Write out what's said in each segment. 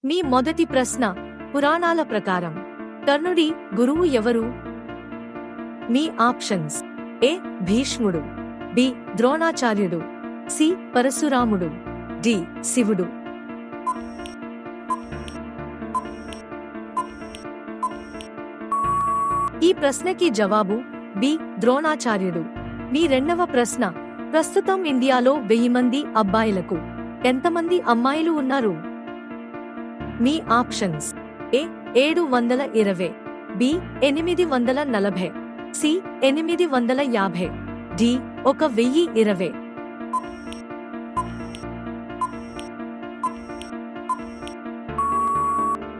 మీ మొదటి ప్రశ్న, పురాణాల ప్రకారం కర్ణుడి గురువు ఎవరు? మీ ఆప్షన్స్: ఏ భీష్ముడు, బి ద్రోణాచార్యుడు, సి పరశురాముడు, డి శివుడు. ఈ ప్రశ్నకి జవాబు బి ద్రోణాచార్యుడు. మీ రెండవ ప్రశ్న, ప్రస్తుతం ఇండియాలో 1000 మంది అబ్బాయిలకు ఎంతమంది అమ్మాయిలు ఉన్నారు? మీ ఆప్షన్స్: ఏ 720, బి 840, సి 850, డి 1020.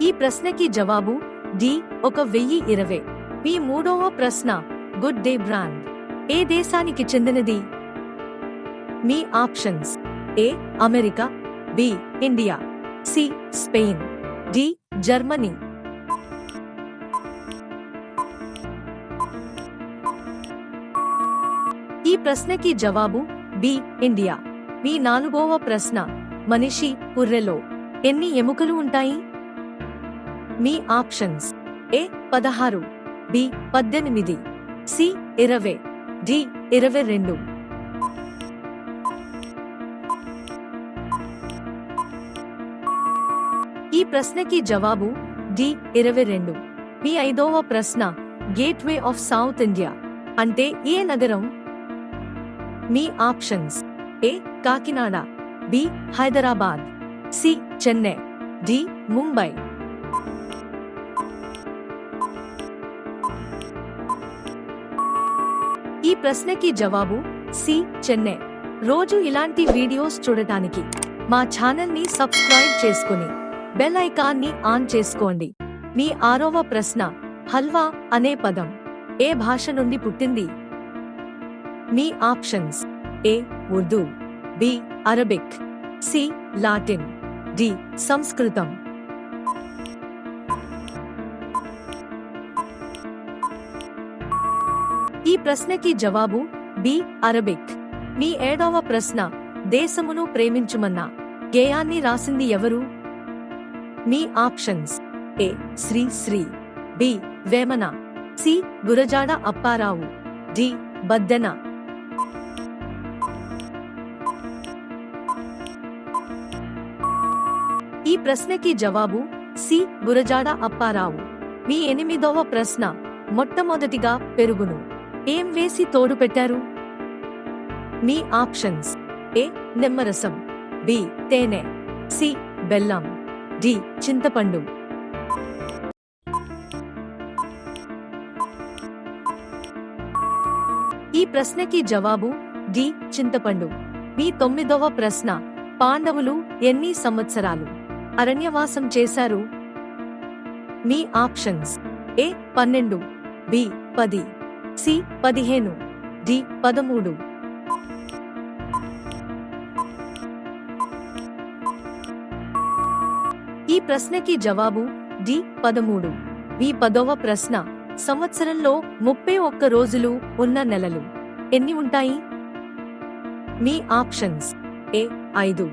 ఈ ప్రశ్నకి జవాబు డి 1020. మీ మూడవ ప్రశ్న, గుడ్ డే బ్రాండ్ ఏ దేశానికి చెందినది? మీ options: A America, B India, C Spain, D Germany. ఈ ప్రశ్నకి జవాబు బి ఇండియా. మీ నాలుగవ ప్రశ్న, మనిషి పుర్రెలో ఎన్ని ఎముకలు ఉంటాయి? మీ ఆప్షన్స్: ఏ 16, బి 18, సి 20, డి 22. ఈ ప్రశ్నకి జవాబు డి 22. మీ ఐదవ ప్రశ్న, గేట్వే ఆఫ్ సౌత్ ఇండియా అంటే ఏ నగరం? మీ options: A Kakinada, B Hyderabad, C Chennai, D Mumbai. ఈ ప్రశ్నకి జవాబు సి చెన్నై. రోజు ఇలాంటి వీడియోస్ చూడటానికి మా ఛానల్ని సబ్స్క్రైబ్ చేసుకుని బెల్ ఐకాన్ని ఆన్ చేసుకోండి. మీ ఆరవ ప్రశ్న, హల్వా అనే పదం ఏ భాష నుండి పుట్టింది? మీ options: A Urdu, B Arabic, C Latin, D సంస్కృతం. ఈ ప్రశ్నకి జవాబు బి అరబిక్. మీ ఏడవ ప్రశ్న, దేశమును ప్రేమించుమన్న గేయాన్ని రాసింది ఎవరు? మీ options: A Sri Sri, B Vemana, C Gurajada Apparao, D Baddena. ఈ ప్రశ్నకి జవాబు సి గురజాడ అప్పారావు. మీ ఎనిమిదవ ప్రశ్న, మొట్టమొదటిగా పెరుగును ఏం వేసి తోడు పెట్టారు? మీ ఆప్షన్స్: ఏ నిమ్మరసం, బి తేనె, సి బెల్లం, డి చింతపండు. ఈ ప్రశ్నకి జవాబు డి చింతపండు. మీ తొమ్మిదవ ప్రశ్న, పాండవులు ఎన్ని సంవత్సరాలు అరణ్యవాసం చేశారు? మీ ఆప్షన్స్: ఏ 12, బి 10, సి 15, డి 13. ఈ ప్రశ్నకి జవాబు డి 13. మీ 10వ ప్రశ్న, సంవత్సరంలో 31 రోజులు ఉన్న నెలలు ఎన్ని ఉంటాయి? మీ ఆప్షన్స్: ఏ 5,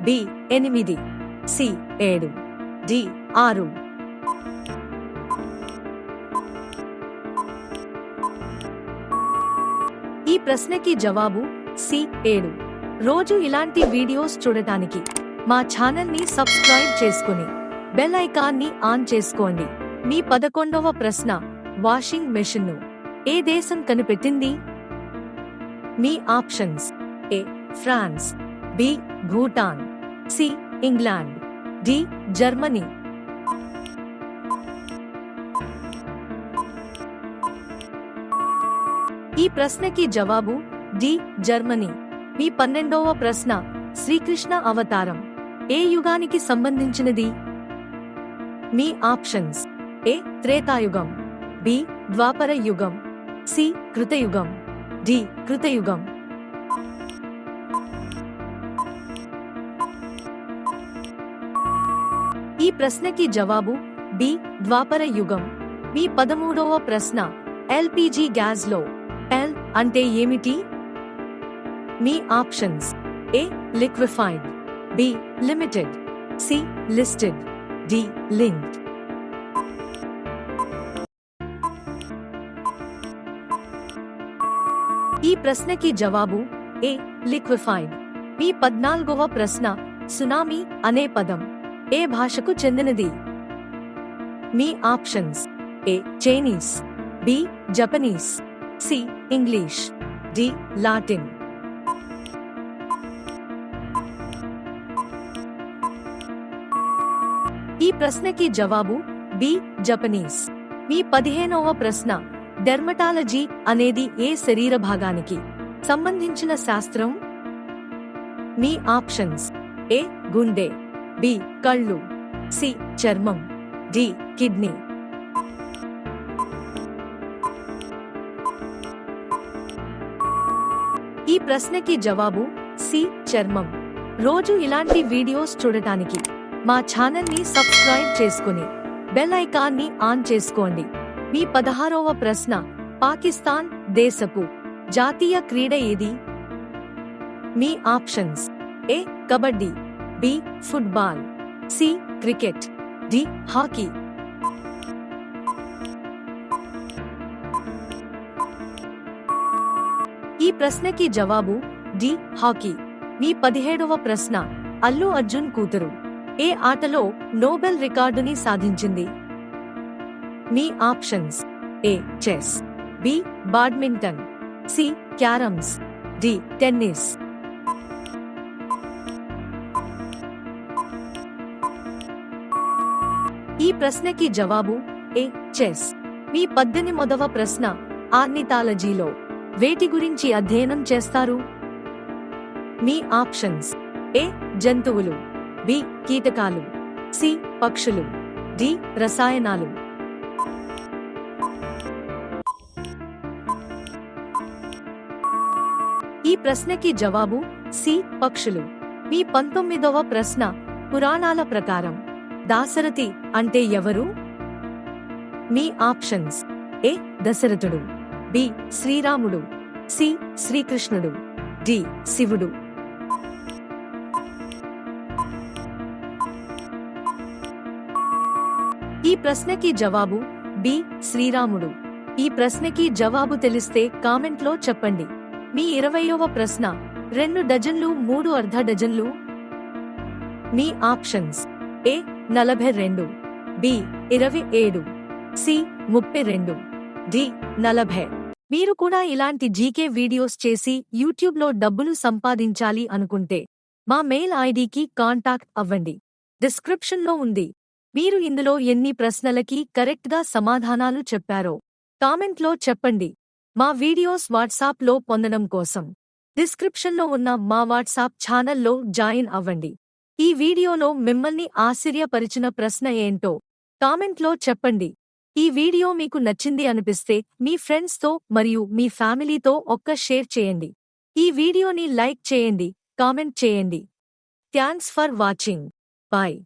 బి 8, సి 7, డి 6. ఈ ప్రశ్నకి జవాబు సి 7. రోజు ఇలాంటి వీడియోస్ చూడటానికి మా ఛానల్ని సబ్స్క్రైబ్ చేసుకుని బెల్ ఐకాన్ని ఆన్ చేసుకోండి. మీ 11వ ప్రశ్న, వాషింగ్ మెషిన్ను ఏ దేశం కనిపెట్టింది? మీ options: A France, B Bhutan, C England, D Germany. ఈ ప్రశ్నకి జవాబు డి జర్మనీ. మీ 12వ ప్రశ్న, శ్రీకృష్ణ అవతారం ఏ యుగానికి సంబంధించినది? మీ ఆప్షన్స్: ఏ త్రేతాయుగం, బి ద్వాపర యుగం, సి కృతయుగం, డి కృతయుగం. ఈ ప్రశ్నకి జవాబు బి ద్వాపర యుగం. మీ 13వ ప్రశ్న, ఎల్పిజి గ్యాస్ లో ఎల్ అంటే ఏమిటి? మీ options: A liquefied, B limited, C listed, D link. ఈ ప్రశ్నకి జవాబు ఏ లిక్విఫైడ్. మీ 14వ ప్రశ్న సునామీ అనే పదం ఏ భాషకు చెందినది? మీ options A Chinese, B Japanese, C English, D Latin. ఈ ప్రశ్నకి జవాబు బి జపనీస్. మీ 15వ ప్రశ్న డెర్మటాలజీ అనేది ఏ శరీర భాగానికి సంబంధించిన శాస్త్రం? మీ ఆప్షన్స్ ఏ గుండె, బి కళ్ళు, సి చర్మం, డి కిడ్నీ. ఈ ప్రశ్నకి జవాబు సి చర్మం. రోజు ఇలాంటి వీడియోస్ చూడటానికి మా ఛానల్ని సబ్స్క్రైబ్ చేసుకుని బెల్ ఐకాన్ని ఆన్ చేసుకోండి. మీ 16వ ప్రశ్న పాకిస్తాన్ దేశపు జాతీయ క్రీడ ఏది? మీ options A kabaddi, B football, C cricket, D hockey. ఈ ప్రశ్నకి జవాబు డి హాకీ. మీ 17వ ప్రశ్న అల్లు అర్జున్ కూతురు ఏ ఆటలో నోబెల్ రికార్డుని సాధించింది? మీ options A chess, B badminton, C carroms, D tennis. ఈ ప్రశ్నకి జవాబు ఏ చెస్. మీ 18వ ప్రశ్న ఆర్నిథాలజీలో వేటి గురించి అధ్యయనం చేస్తారు? మీ ఆప్షన్స్ ఏ జంతువులు, బి కీటకాలు, సి పక్షులు, డి రసాయనాలు. ఈ ప్రశ్నకి జవాబు సి పక్షులు. మీ 19వ ప్రశ్న పురాణాల ప్రకారం దాశరథి అంటే ఎవరు? మీ ఆప్షన్స్ ఏ దశరథుడు, బి శ్రీరాముడు, సి శ్రీకృష్ణుడు, డి శివుడు. ఈ ప్రశ్నకి జవాబు బి శ్రీరాముడు. ఈ ప్రశ్నకి జవాబు తెలిస్తే కామెంట్లో చెప్పండి. మీ 20వ ప్రశ్న 2 డజన్లు 3 అర్ధ డజన్లు. మీ options A 42, B 27, C 32, D 40. మీరు కూడా ఇలాంటి జీకే వీడియోస్ చేసి యూట్యూబ్లో డబ్బులు సంపాదించాలి అనుకుంటే మా మెయిల్ ఐడికి కాంటాక్ట్ అవ్వండి. డిస్క్రిప్షన్లో ఉంది. మీరు ఇందులో ఎన్ని ప్రశ్నలకి కరెక్ట్గా సమాధానాలు చెప్పారో కామెంట్లో చెప్పండి. మా వీడియోస్ వాట్సాప్లో పొందడం కోసం డిస్క్రిప్షన్లో ఉన్న మా వాట్సాప్ ఛానల్లో జాయిన్ అవ్వండి. ఈ వీడియోలో మిమ్మల్ని ఆశ్చర్యపరిచిన ప్రశ్న ఏంటో కామెంట్లో చెప్పండి. ఈ వీడియో మీకు నచ్చింది అనిపిస్తే మీ ఫ్రెండ్స్తో మరియు మీ ఫ్యామిలీతో ఒక్క షేర్ చేయండి. ఈ వీడియోని లైక్ చేయండి, కామెంట్ చేయండి. Thanks for watching. బాయ్.